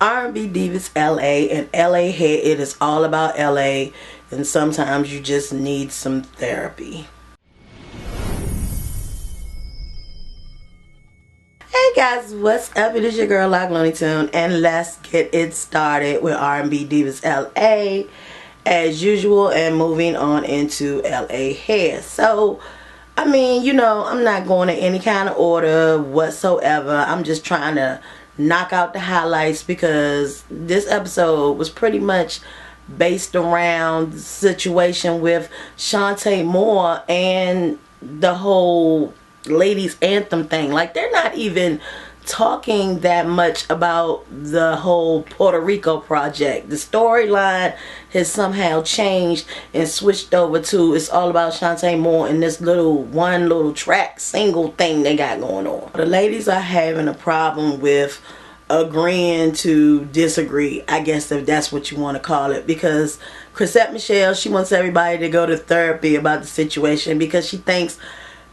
R&B Divas LA, and LA here. It is all about LA, and sometimes you just need some therapy. Hey guys, what's up? It is your girl Lock Looney Tune, and let's get it started with R&B Divas LA as usual, and moving on into LA hair. So I mean, you know, I'm not going in any kind of order whatsoever. I'm just trying to knock out the highlights because this episode was pretty much based around the situation with Shantae Moore and the whole ladies anthem thing. Like, they're not even talking that much about the whole Puerto Rico project. The storyline has somehow changed and switched over to it's all about Shantae Moore and this one little track single thing they got going on. The ladies are having a problem with agreeing to disagree, I guess, if that's what you want to call it, because Chrisette Michele, she wants everybody to go to therapy about the situation because she thinks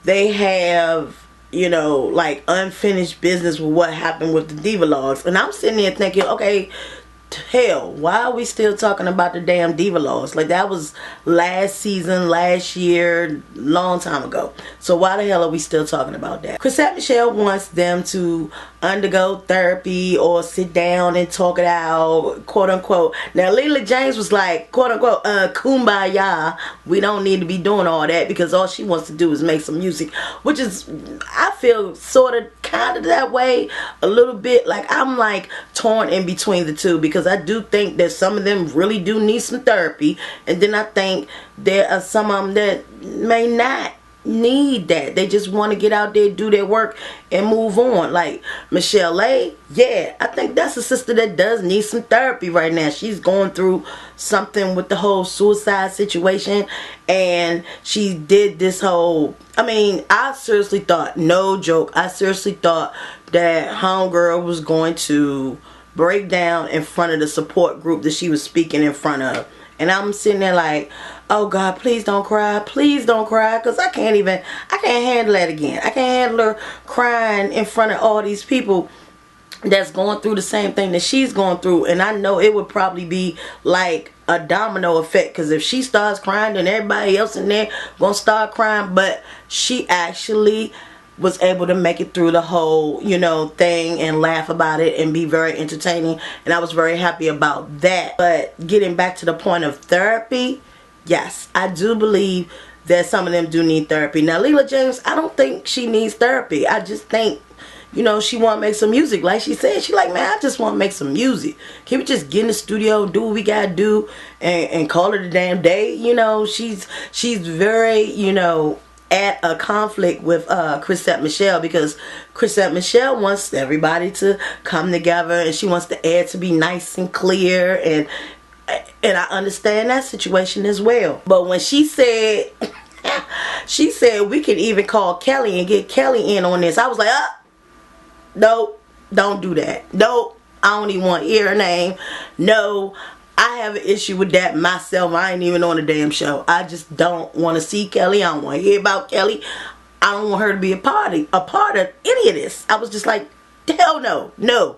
they have, you know, like unfinished business with what happened with the Diva Logs. And I'm sitting there thinking, okay, hell, why are we still talking about the damn Diva Logs? Like, that was last season, last year, long time ago. So why the hell are we still talking about that? Chrisette Michele wants them to undergo therapy or sit down and talk it out, quote unquote. Now Leela James was like, quote unquote, kumbaya, we don't need to be doing all that because all she wants to do is make some music, which is, I feel sort of kind of that way a little bit. Like, I'm like torn in between the two because I do think that some of them really do need some therapy, and then I think there are some of them that may not need that. They just want to get out there, do their work, and move on. Like Michelle A, yeah, I think that's a sister that does need some therapy right now. She's going through something with the whole suicide situation, and she did this whole, I mean, I seriously thought, no joke, I seriously thought that homegirl was going to break down in front of the support group that she was speaking in front of. And I'm sitting there like, oh God, please don't cry. Please don't cry. Because I can't handle that again. I can't handle her crying in front of all these people that's going through the same thing that she's going through. And I know it would probably be like a domino effect. Because if she starts crying, then everybody else in there going to start crying. But she actually was able to make it through the whole, you know, thing and laugh about it and be very entertaining, and I was very happy about that. But getting back to the point of therapy, yes, I do believe that some of them do need therapy. Now Leela James, I don't think she needs therapy. I just think, you know, she want to make some music. Like she said, she like, man, I just want to make some music. Can we just get in the studio, do what we gotta do, and call it a damn day? You know, she's very, you know, at a conflict with Chrisette Michele, because Chrisette Michele wants everybody to come together and she wants the air to be nice and clear, and I understand that situation as well. But when she said she said we could even call Kelly and get Kelly in on this, I was like, no, don't do that. No, I don't even want to hear her name. No, I have an issue with that myself. I ain't even on the damn show. I just don't want to see Kelly. I don't want to hear about Kelly. I don't want her to be a part of any of this. I was just like, hell no, no.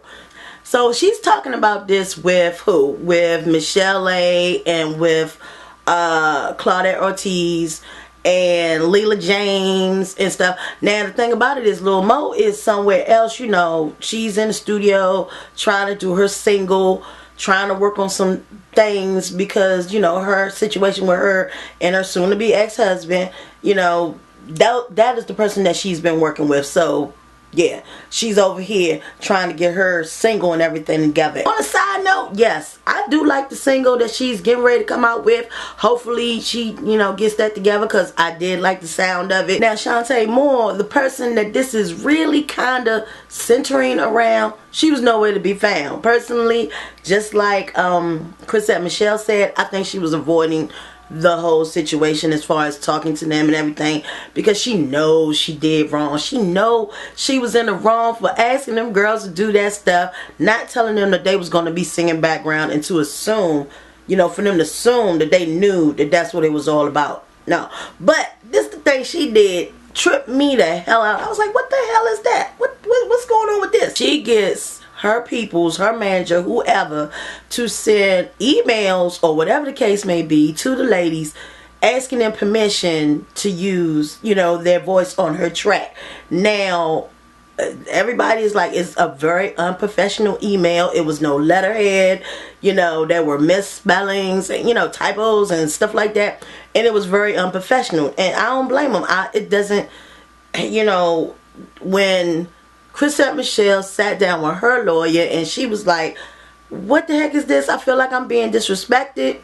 So she's talking about this with who? With Michelle A and with Claudette Ortiz and Leela James and stuff. Now the thing about it is Lil Mo is somewhere else. You know, she's in the studio trying to do her single, trying to work on some things because, you know, her situation with her and her soon-to-be ex-husband, you know, that is the person that she's been working with. So yeah, she's over here trying to get her single and everything together. On a side note, yes, I do like the single that she's getting ready to come out with. Hopefully she, you know, gets that together because I did like the sound of it. Now Shantae Moore, the person that this is really kind of centering around, she was nowhere to be found. Personally, just like Chrisette Michele said, I think she was avoiding the whole situation as far as talking to them and everything because she knows she did wrong. She know she was in the wrong for asking them girls to do that stuff, not telling them that they was going to be singing background, and to assume, you know, for them to assume that they knew that that's what it was all about. No, but this the thing she did tripped me the hell out. I was like, what the hell is that? What's going on with this? She gets her peoples, her manager, whoever, to send emails or whatever the case may be to the ladies, asking them permission to use, you know, their voice on her track. Now, everybody is like, it's a very unprofessional email. It was no letterhead, you know, there were misspellings and, you know, typos and stuff like that, and it was very unprofessional, and I don't blame them. It doesn't, you know, when Chrisette Michele sat down with her lawyer and she was like, what the heck is this? I feel like I'm being disrespected.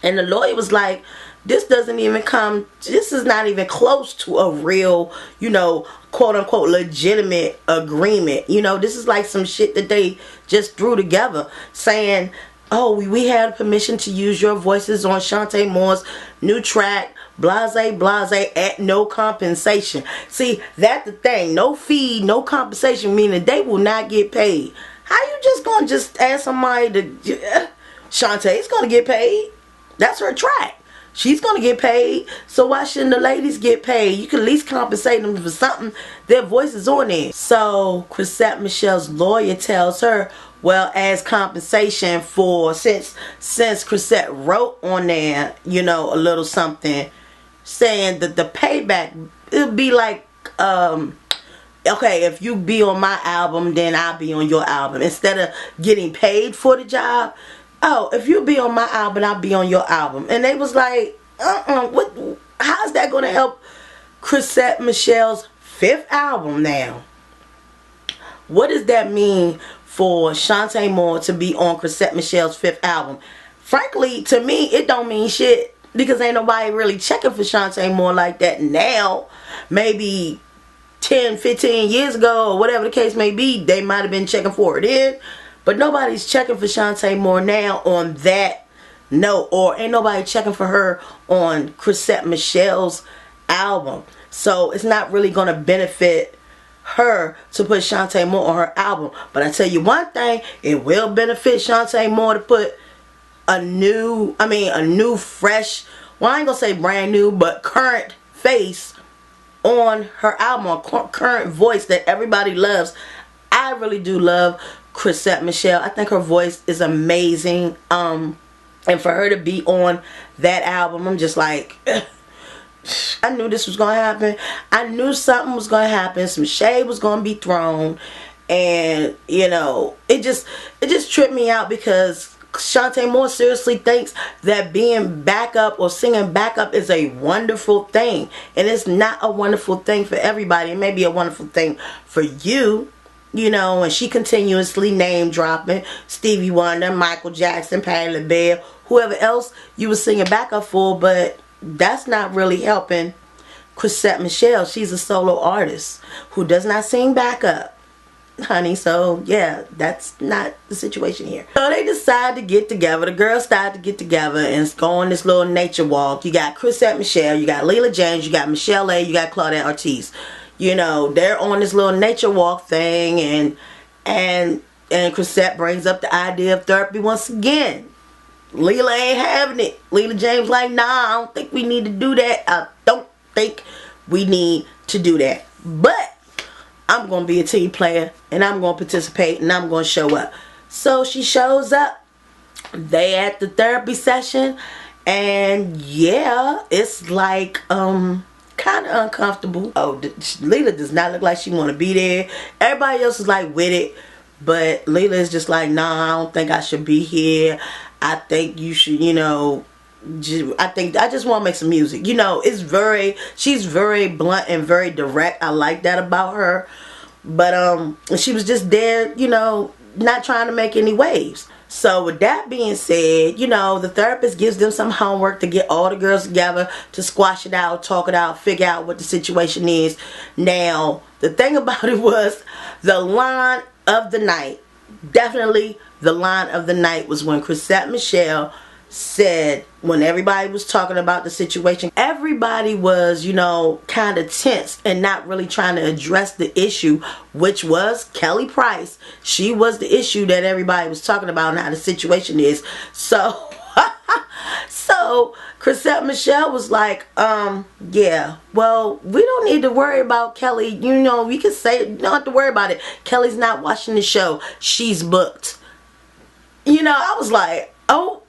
And the lawyer was like, this doesn't even come, this is not even close to a real, you know, quote unquote legitimate agreement. You know, this is like some shit that they just threw together, saying, oh, we had permission to use your voices on Shantae Moore's new track, blase blase, at no compensation. See, that's the thing. No fee, no compensation, meaning they will not get paid. How you just gonna just ask somebody to, Shantae's gonna get paid. That's her track. She's gonna get paid. So why shouldn't the ladies get paid? You can at least compensate them for something. Their voice is on it. So Chrisette Michele's lawyer tells her, well, as compensation for, since Chrisette wrote on there, you know, a little something saying that the payback, it'll be like, okay, if you be on my album, then I'll be on your album. Instead of getting paid for the job, oh, if you be on my album, I'll be on your album. And they was like, what? How's that going to help Chrisette Michele's 5th album now? What does that mean for Shantae Moore to be on Chrisette Michele's 5th album? Frankly, to me, it don't mean shit, because ain't nobody really checking for Shantae Moore like that now. Maybe 10, 15 years ago, or whatever the case may be, they might have been checking for it in. But nobody's checking for Shantae Moore now on that note, or ain't nobody checking for her on Chrisette Michele's album. So it's not really going to benefit her to put Shantae Moore on her album. But I tell you one thing, it will benefit Shantae Moore to put a new fresh, well, I ain't gonna say brand new, but current face on her album, a current voice that everybody loves. I really do love Chrisette Michele. I think her voice is amazing. And for her to be on that album, I'm just like, I knew this was gonna happen. I knew something was gonna happen. Some shade was gonna be thrown, and you know, it just tripped me out, because Shantae Moore seriously thinks that being backup or singing backup is a wonderful thing, and it's not a wonderful thing for everybody. It may be a wonderful thing for you. You know, and she continuously name dropping Stevie Wonder, Michael Jackson, Patti LaBelle, whoever else you were singing backup for, but that's not really helping Chrisette Michele. She's a solo artist who does not sing backup, honey. So yeah, that's not the situation here. So they decide to get together. The girls start to get together and go on this little nature walk. You got Chrisette Michele, you got Leela James, you got Michelle A, you got Claudette Ortiz. You know, they're on this little nature walk thing, and Chrisette brings up the idea of therapy once again. Leela ain't having it. Leela James like, nah, I don't think we need to do that. I don't think we need to do that. But I'm going to be a team player, and I'm going to participate, and I'm going to show up. So she shows up. They at the therapy session, and yeah, it's like, kind of uncomfortable. Oh, Leela does not look like she want to be there. Everybody else is like with it, but Leela is just like, nah, I don't think I should be here. I think you should, you know, I just want to make some music. You know, she's very blunt and very direct. I like that about her. But she was just there, you know, not trying to make any waves. So with that being said, you know, the therapist gives them some homework to get all the girls together to squash it out, talk it out, figure out what the situation is. Now, the thing about it was, the line of the night, definitely the line of the night, was when Chrisette Michele said, when everybody was talking about the situation, everybody was, you know, kind of tense and not really trying to address the issue, which was Kelly Price. She was the issue that everybody was talking about and how the situation is. So So Chrisette Michele was like, yeah, well, we don't need to worry about Kelly. You know, we can say, you don't have to worry about it. Kelly's not watching the show. She's booked. You know, I was like, oh,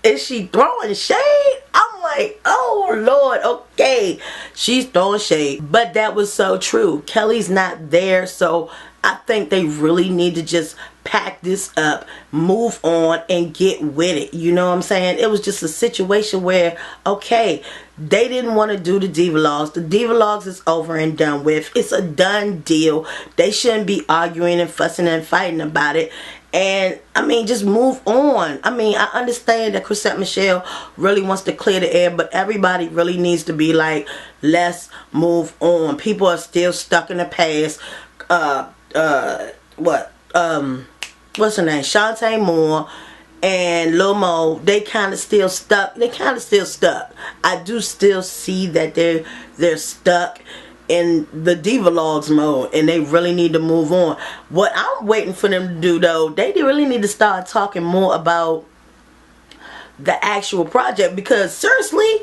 is she throwing shade? I'm like, oh Lord, okay, she's throwing shade. But that was so true. Kelly's not there, so I think they really need to just pack this up, move on, and get with it. You know what I'm saying? It was just a situation where, okay, they didn't want to do the Divalogs. The Divalogs is over and done with. It's a done deal. They shouldn't be arguing and fussing and fighting about it. And, I mean, just move on. I mean, I understand that Chrisette Michele really wants to clear the air, but everybody really needs to be like, let's move on. People are still stuck in the past. What's her name? Shantae Moore and Lil Mo, they kind of still stuck. I do still see that they're stuck in the Divalogs mode, and they really need to move on. What I'm waiting for them to do, though, they really need to start talking more about the actual project, because seriously,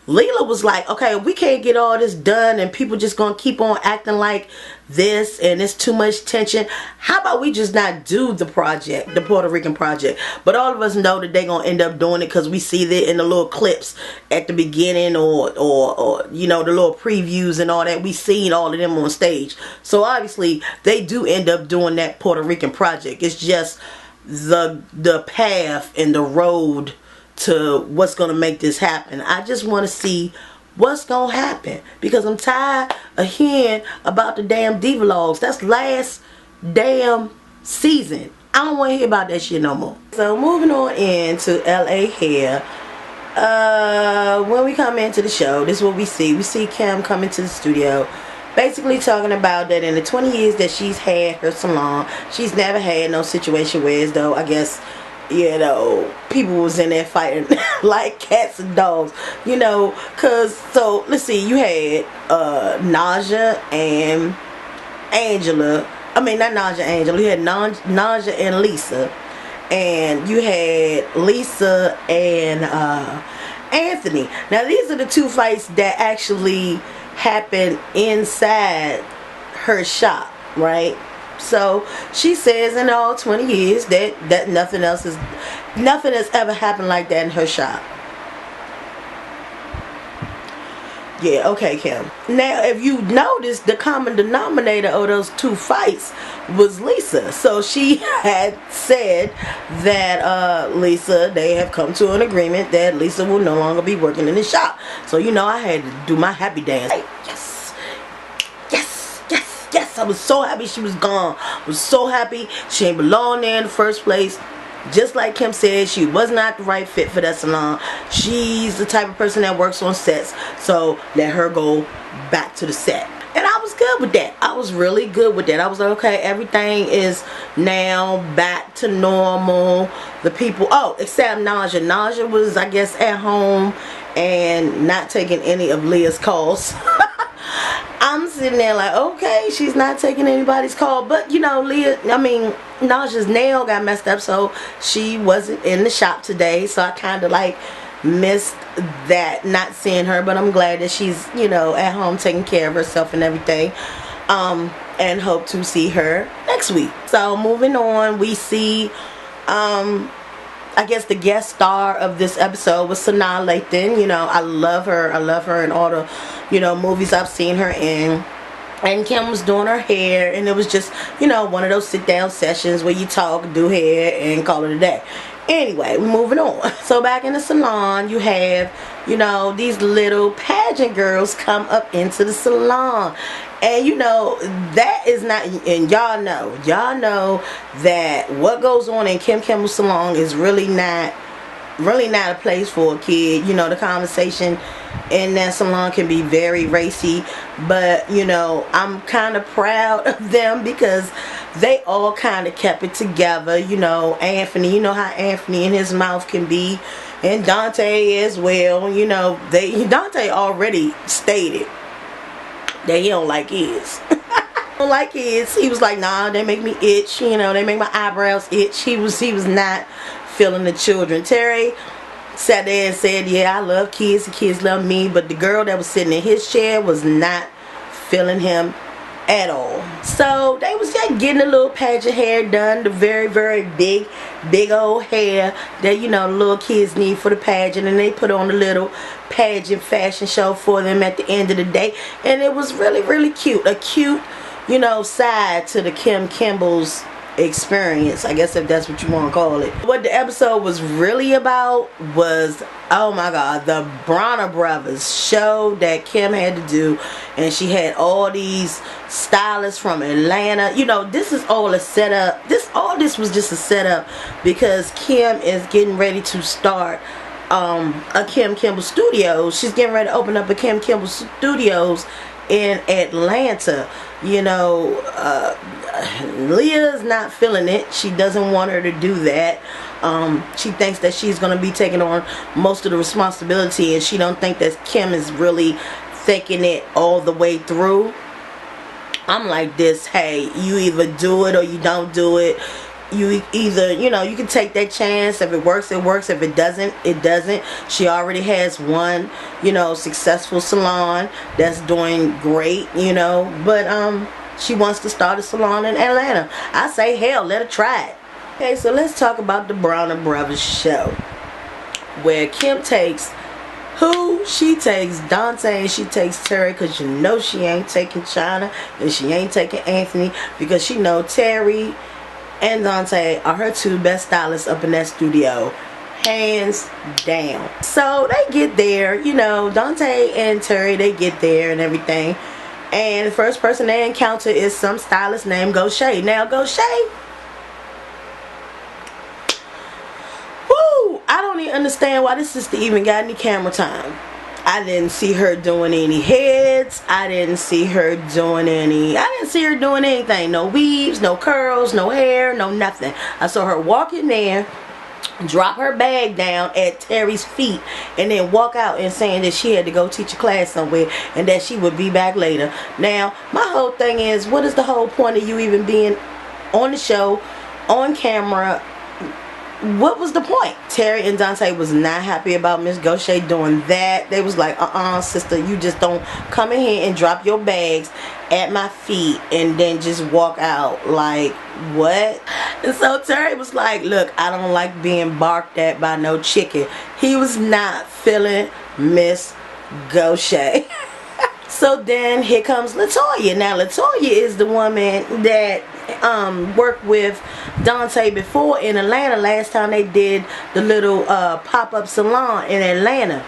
Leela was like, okay, we can't get all this done and people just gonna keep on acting like this and it's too much tension. How about we just not do the project, the Puerto Rican project? But all of us know that they gonna end up doing it, because we see that in the little clips at the beginning, or you know, the little previews and all that. We seen all of them on stage. So obviously they do end up doing that Puerto Rican project. It's just the path and the road to what's gonna make this happen. I just want to see what's gonna happen, because I'm tired of hearing about the damn Divalogs. That's last damn season. I don't want to hear about that shit no more. So moving on into LA here. When we come into the show, this is what we see. We see Kim come into the studio, basically talking about that in the 20 years that she's had her salon, she's never had no situation where, as though, I guess, you know, people was in there fighting like cats and dogs, you know, cause, so, let's see, you had, Naja and Angela, I mean, not Naja, Angela, you had Naja and Lisa, and you had Lisa and, Anthony. Now, these are the two fights that actually happened inside her shop, right? So she says in all 20 years that nothing has ever happened like that in her shop. Yeah, okay, Kim. Now, if you notice, the common denominator of those two fights was Lisa. So she had said that Lisa, they have come to an agreement that Lisa will no longer be working in the shop. So, you know, I had to do my happy dance. Hey, yes, I was so happy she was gone. I was so happy she ain't belong there in the first place. Just like Kim said, she was not the right fit for that salon. She's the type of person that works on sets, so let her go back to the set. And I was good with that. I was really good with that. I was like, okay, everything is now back to normal. The people, oh, except Naja. Naja was, I guess, at home and not taking any of Leah's calls. I'm sitting there like, okay, she's not taking anybody's call. But, you know, Naja's nail got messed up, so she wasn't in the shop today. So I kind of like missed that, not seeing her. But I'm glad that she's, you know, at home taking care of herself and everything. And hope to see her next week. So moving on, we see, I guess the guest star of this episode was Sanaa Lathan. You know, I love her. I love her in all the, you know, movies I've seen her in. And Kim was doing her hair, and it was just, you know, one of those sit down sessions where you talk, do hair, and call it a day. Anyway, moving on. So back in the salon, you have, you know, these little pageant girls come up into the salon. And you know, that is not, and y'all know that what goes on in Kim Kimball's salon is really not a place for a kid. You know, the conversation in that salon can be very racy, but you know, I'm kind of proud of them because they all kind of kept it together. You know, Anthony, you know how Anthony and his mouth can be, and Dante as well. You know, Dante already stated that he don't like kids. Don't like kids. He was like, nah, they make me itch. You know, they make my eyebrows itch. He was not feeling the children. Terry, sat there and said, yeah, I love kids, the kids love me, but the girl that was sitting in his chair was not feeling him at all. So they was just getting a little patch of hair done, the very, very big old hair that, you know, little kids need for the pageant, and they put on a little pageant fashion show for them at the end of the day, and it was really, really cute. A cute, you know, side to the Kim Kimball's experience, I guess, if that's what you want to call it. What the episode was really about was, oh my god, the Bronner Brothers show that Kim had to do, and she had all these stylists from Atlanta. You know, this is all a setup. All this was just a setup because Kim is getting ready to start a Kim Kimball Studios. She's getting ready to open up a Kim Kimball Studios in Atlanta. You know, Leah's not feeling it. She doesn't want her to do that. She thinks that she's going to be taking on most of the responsibility, and she don't think that Kim is really thinking it all the way through. I'm like this, hey, you either do it or you don't do it. You either, you know, you can take that chance. If it works, it works. If it doesn't, it doesn't. She already has one, you know, successful salon that's doing great, you know, but she wants to start a salon in Atlanta. I say, hell, let her try it. Okay, so let's talk about the Bronner Brothers show, where Kim takes who? She takes Dante and she takes Terry, because you know she ain't taking China and she ain't taking Anthony, because she know Terry and Dante are her two best stylists up in that studio, hands down. So they get there, you know, Dante and Terry, they get there and everything, and the first person they encounter is some stylist named Goshay. Now Goshay, whoo, I don't even understand why this sister even got any camera time. I didn't see her doing any heads. I didn't see her doing anything. No weaves, no curls, no hair, no nothing. I saw her walk in there, drop her bag down at Terry's feet, and then walk out and saying that she had to go teach a class somewhere and that she would be back later. Now, my whole thing is, what is the whole point of you even being on the show, on camera? What was the point? Terry and Dante was not happy about Miss Goshay doing that. They was like, sister, you just don't come in here and drop your bags at my feet and then just walk out. Like, what? And so Terry was like, look, I don't like being barked at by no chicken. He was not feeling Miss Goshay. So then here comes Latoya. Now Latoya is the woman that worked with Dante before in Atlanta. Last time they did the little pop-up salon in Atlanta,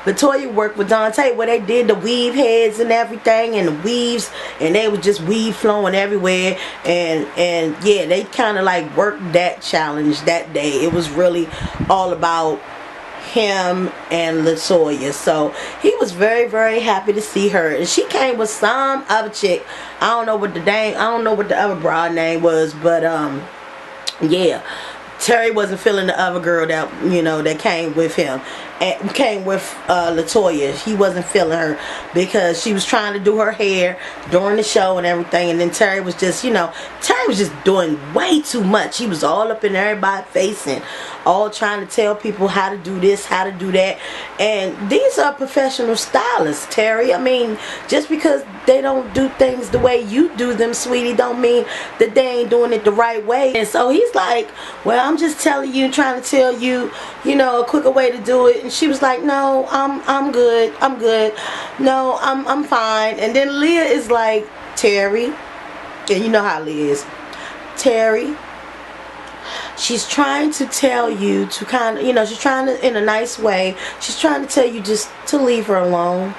Latoya worked with Dante where they did the weave heads and everything, and the weaves, and they was just weave flowing everywhere, and yeah, they kind of like worked that challenge that day. It was really all about him and Latoya. So he was very, very happy to see her, and she came with some other chick. I don't know what the other broad name was, but yeah, Terry wasn't feeling the other girl that, you know, that came with him and came with Latoya. He wasn't feeling her because she was trying to do her hair during the show and everything, and then Terry was just, you know, Terry was just doing way too much. He was all up in everybody's face and all trying to tell people how to do this, how to do that. And these are professional stylists, Terry. I mean, just because they don't do things the way you do them, sweetie, don't mean that they ain't doing it the right way. And so he's like, well, I'm just telling you, trying to tell you, you know, a quicker way to do it. And she was like, no, I'm good. No, I'm fine. And then Leah is like, Terry, and you know how Leah is, Terry, she's trying to tell you to kind of, you know, she's trying to, in a nice way, she's trying to tell you just to leave her alone.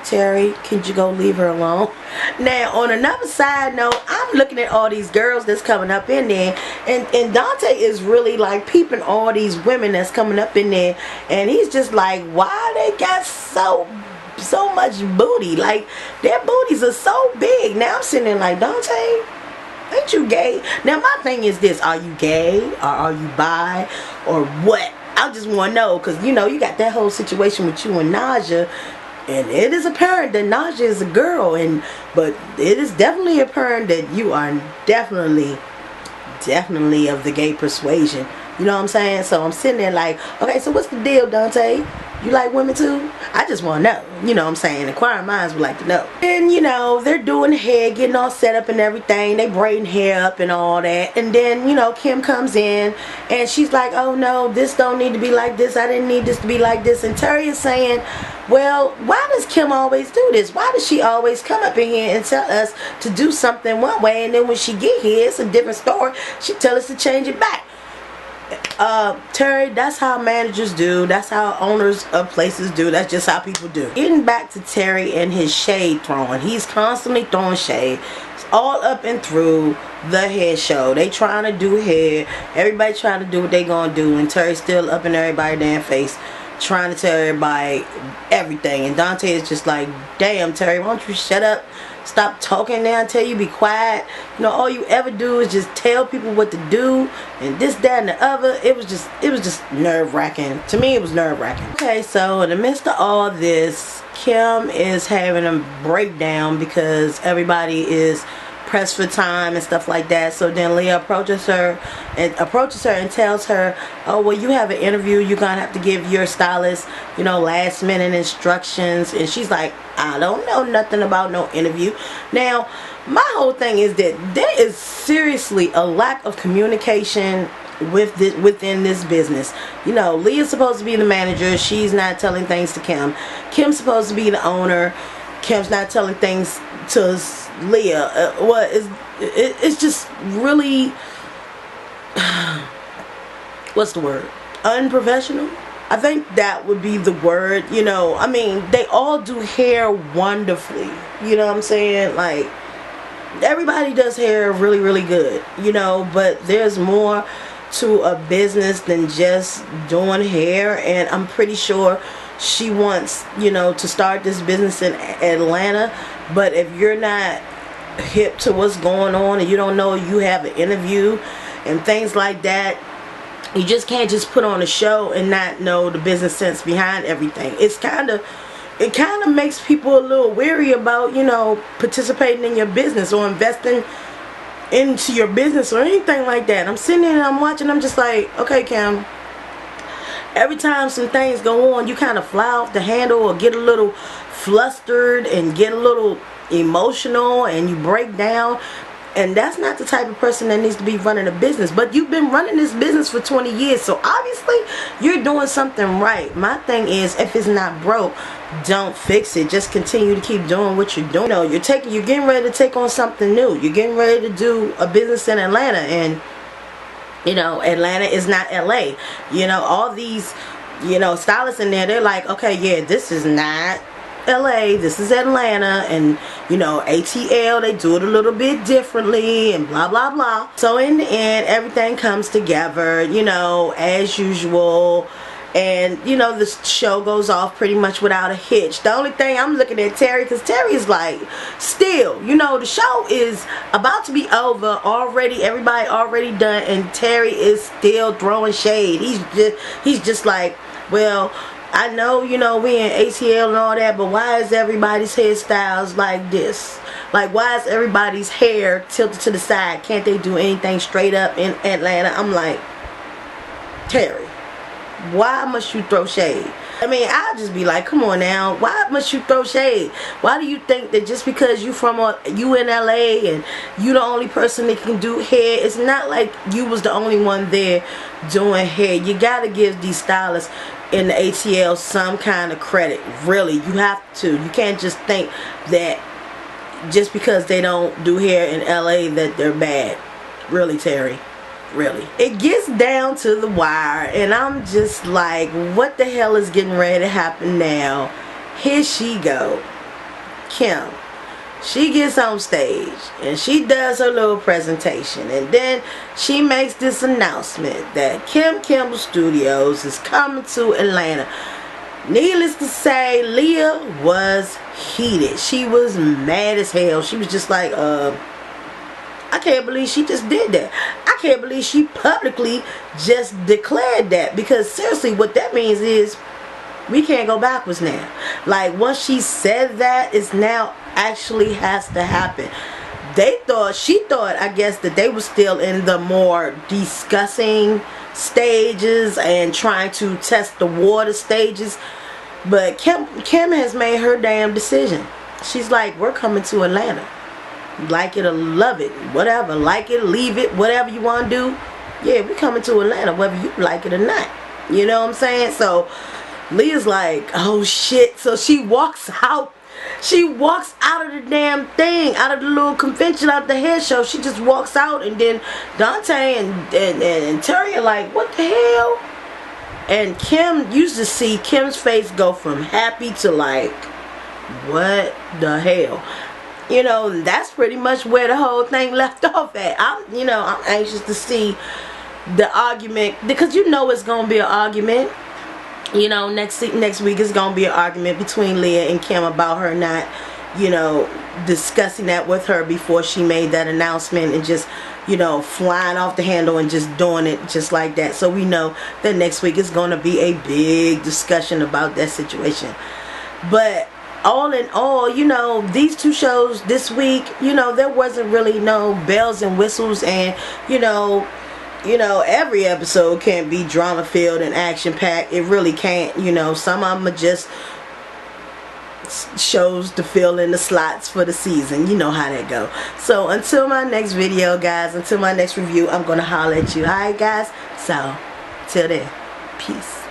Terry, can you go leave her alone? Now, on another side note, I'm looking at all these girls that's coming up in there, and Dante is really like peeping all these women that's coming up in there, and he's just like, why they got so much booty? Like, their booties are so big. Now I'm sitting there like, Dante, ain't you gay? Now my thing is this, are you gay or are you bi or what? I just want to know, because you know, you got that whole situation with you and Naja. And it is apparent that Naja is a girl, but it is definitely apparent that you are definitely definitely of the gay persuasion. You know what I'm saying? So I'm sitting there like, okay, so what's the deal, Dante? You like women too? I just want to know. You know what I'm saying? Inquiring minds would like to know. And you know, they're doing hair, getting all set up and everything. They braiding hair up and all that. And then, you know, Kim comes in and she's like, oh no, this don't need to be like this. I didn't need this to be like this. And Terry is saying, well, why does Kim always do this? Why does she always come up in here and tell us to do something one way, and then when she get here, it's a different story. She tell us to change it back. Terry, that's how managers do. That's how owners of places do. That's just how people do. Getting back to Terry and his shade throwing. He's constantly throwing shade. It's all up and through the hair show. They trying to do hair. Everybody trying to do what they gonna do. And Terry's still up in everybody's damn face, trying to tell everybody everything. And Dante is just like, damn, Terry, why don't you shut up? Stop talking now until you be quiet. You know, all you ever do is just tell people what to do and this, that, and the other. It was just nerve-wracking. To me, it was nerve-wracking. Okay, so in the midst of all this, Kim is having a breakdown because everybody is pressed for time and stuff like that. So then Leah approaches her and tells her, oh, well, you have an interview. You're gonna have to give your stylist, you know, last minute instructions. And she's like, I don't know nothing about no interview. Now, my whole thing is that there is seriously a lack of communication within this business. You know, Leah's supposed to be the manager. She's not telling things to Kim. Kim's supposed to be the owner. Kim's not telling things to Leah. It's just really, what's the word? Unprofessional? I think that would be the word. You know, I mean, they all do hair wonderfully. You know what I'm saying? Like, everybody does hair really, really good. You know, but there's more to a business than just doing hair. And I'm pretty sure she wants, you know, to start this business in Atlanta. But if you're not hip to what's going on and you don't know you have an interview and things like that, you just can't just put on a show and not know the business sense behind everything. It kind of makes people a little weary about, you know, participating in your business or investing into your business or anything like that. I'm sitting there and I'm watching, I'm just like, okay, Kim, every time some things go on, you kind of fly off the handle or get a little flustered and get a little emotional and you break down. And that's not the type of person that needs to be running a business. But you've been running this business for 20 years. So obviously you're doing something right. My thing is, if it's not broke, don't fix it. Just continue to keep doing what you're doing. You know, you're getting ready to take on something new. You're getting ready to do a business in Atlanta. And, you know, Atlanta is not LA. You know, all these, you know, stylists in there, they're like, okay, yeah, this is not LA, this is Atlanta, and you know, ATL, they do it a little bit differently and blah blah blah. So in the end, everything comes together, you know, as usual, and you know, the show goes off pretty much without a hitch. The only thing, I'm looking at Terry, because Terry is like, still, you know, the show is about to be over already, everybody already done, and Terry is still throwing shade. He's just like, well, I know, you know, we in ATL and all that, but why is everybody's hairstyles like this? Like, why is everybody's hair tilted to the side? Can't they do anything straight up in Atlanta? I'm like, Terry, why must you throw shade? I mean, I'll just be like, come on now, why must you throw shade? Why do you think that just because you in LA and you the only person that can do hair, it's not like you was the only one there doing hair. You gotta give these stylists in the ATL some kind of credit. Really, you have to. You can't just think that just because they don't do hair in LA that they're bad. Really, Terry. Really. It gets down to the wire and I'm just like, what the hell is getting ready to happen now? Here she go, Kim. She gets on stage and she does her little presentation, and then she makes this announcement that Kim Kimble Studios is coming to Atlanta. Needless to say, Leah was heated. She was mad as hell. She was just like, I can't believe she just did that. I can't believe she publicly just declared that, because seriously what that means is we can't go backwards now. Like, once she said that, it's now actually has to happen. she thought, I guess, that they were still in the more discussing stages and trying to test the water stages. But Kim has made her damn decision. She's like, we're coming to Atlanta. Like it or love it, whatever. Like it, leave it, whatever you want to do. Yeah, we coming to Atlanta, whether you like it or not. You know what I'm saying? So Leah's like, oh shit. So she walks out. She walks out of the damn thing, out of the little convention, out the hair show. She just walks out, and then Dante and Terry are like, what the hell? And Kim, you used to see Kim's face go from happy to like, what the hell? You know, that's pretty much where the whole thing left off at. I'm anxious to see the argument, because you know it's gonna be an argument. You know, next week is gonna be an argument between Leah and Kim about her not, you know, discussing that with her before she made that announcement, and just, you know, flying off the handle and just doing it just like that. So we know that next week is gonna be a big discussion about that situation. But all in all, you know, these two shows this week, you know, there wasn't really no bells and whistles, and you know, every episode can't be drama filled and action packed. It really can't. You know, some of them are just shows to fill in the slots for the season. You know how that go. So until my next video, guys, until my next review, I'm gonna holler at you. Alright, guys? So till then, peace.